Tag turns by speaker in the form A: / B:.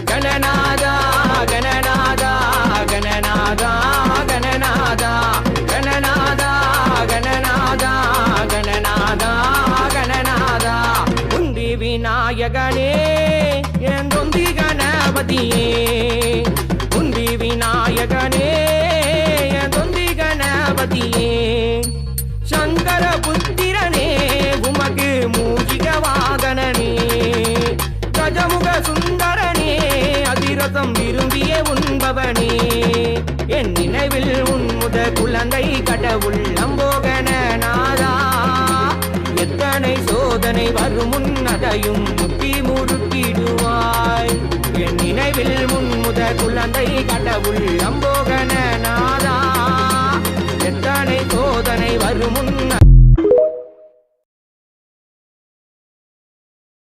A: கணநாதா கணநாதா கணநாதா கணநாதா கணநாதா கணநாதா கணநாதா கணநாதா உந்தி விநாயகனே எந்தொந்தி கணபதியே உந்தி விநாயகனே எந்தொந்தி கணபதியே சங்கர புத்திரனே உமக்கு மூஷிக வாகனனே கஜமுக சுந்தரனே அதிரசம் விரும்பிய உண்பவனே என் நினைவில் உன்முத குழந்தை கடவுள் நம்போகன நாதா எத்தனை சோதனை வரும் முன்னதையும் முத்தி முறுக்கிடுவாய் என் நினைவில் முன்முத குழந்தை கடவுள் நம்போகன நாதா எத்தனை சோதனை வரும் முன்ன